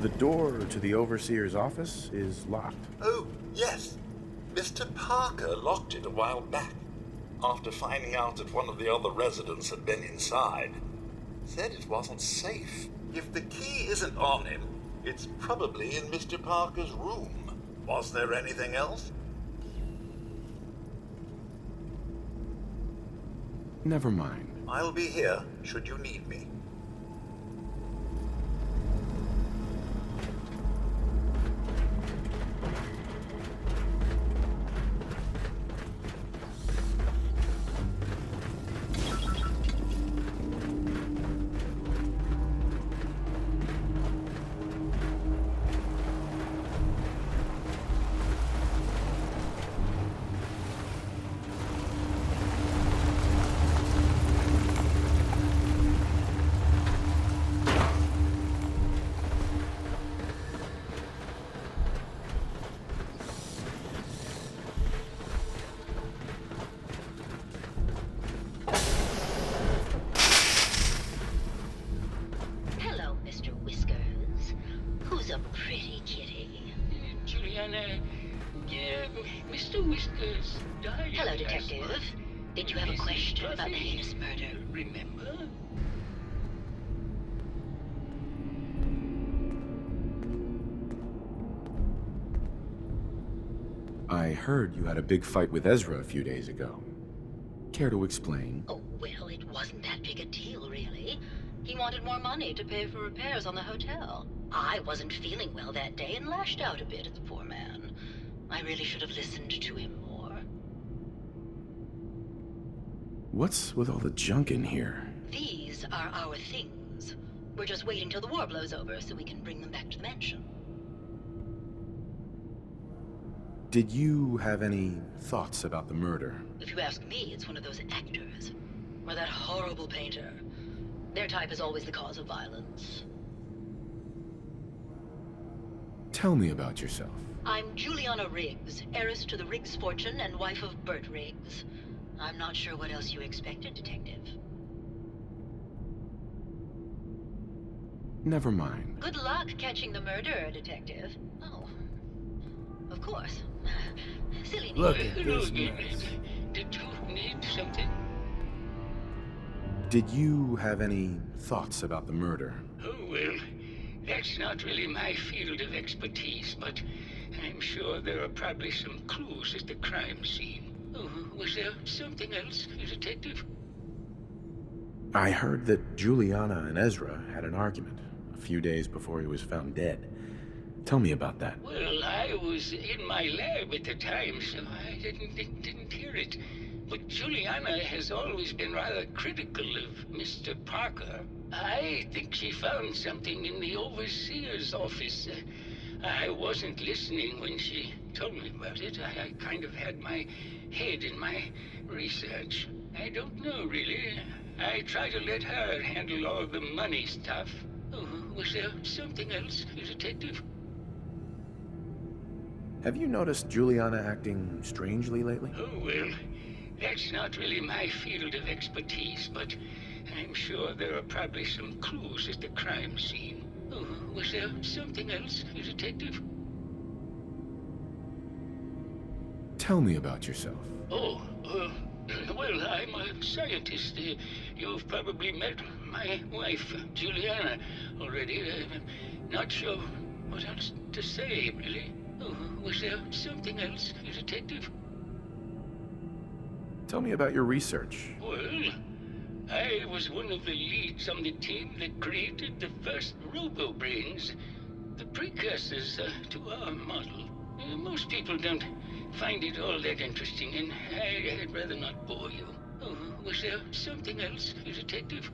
The door to the overseer's office is locked. Oh, yes. Mr. Parker locked it a while back, after finding out that one of the other residents had been inside. Said it wasn't safe. If the key isn't on him, it's probably in Mr. Parker's room. Was there anything else? Never mind. I'll be here, should you need me. A pretty kitty. Juliana, Mr. Whiskers died. Hello, Detective. Did you have a question about the heinous murder? Remember? I heard you had a big fight with Ezra a few days ago. Care to explain? Oh, well, it wasn't that big a deal, really. He wanted more money to pay for repairs on the hotel. I wasn't feeling well that day and lashed out a bit at the poor man. I really should have listened to him more. What's with all the junk in here? These are our things. We're just waiting till the war blows over so we can bring them back to the mansion. Did you have any thoughts about the murder? If you ask me, it's one of those actors. Or that horrible painter. Their type is always the cause of violence. Tell me about yourself. I'm Juliana Riggs, heiress to the Riggs fortune and wife of Bert Riggs. I'm not sure what else you expected, Detective. Never mind. Good luck catching the murderer, Detective. Oh, of course. Silly name. Look at this mess. Did you need something? Did you have any thoughts about the murder? Oh, well, that's not really my field of expertise, but I'm sure there are probably some clues at the crime scene. Oh, was there something else, Detective? I heard that Juliana and Ezra had an argument a few days before he was found dead. Tell me about that. Well, I was in my lab at the time, so I didn't hear it. But Juliana has always been rather critical of Mr. Parker. I think she found something in the overseer's office. I wasn't listening when she told me about it. I kind of had my head in my research. I don't know, really. I try to let her handle all the money stuff. Oh, was there something else, Detective? Have you noticed Juliana acting strangely lately? Oh, well, that's not really my field of expertise, but I'm sure there are probably some clues at the crime scene. Oh, was there something else, Detective? Tell me about yourself. Oh, well, I'm a scientist. You've probably met my wife, Juliana, already. Not sure what else to say, really. Oh, was there something else, Detective? Tell me about your research. Well, I was one of the leads on the team that created the first robo-brains, the precursors to our model. Most people don't find it all that interesting, and I'd rather not bore you. Oh, was there something else, Detective?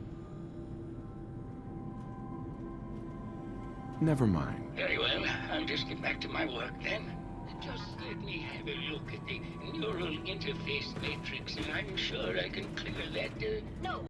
Never mind. Very well, I'll just get back to my work then. Just let me have a look at the neural interface matrix, and I'm sure I can clear that, No.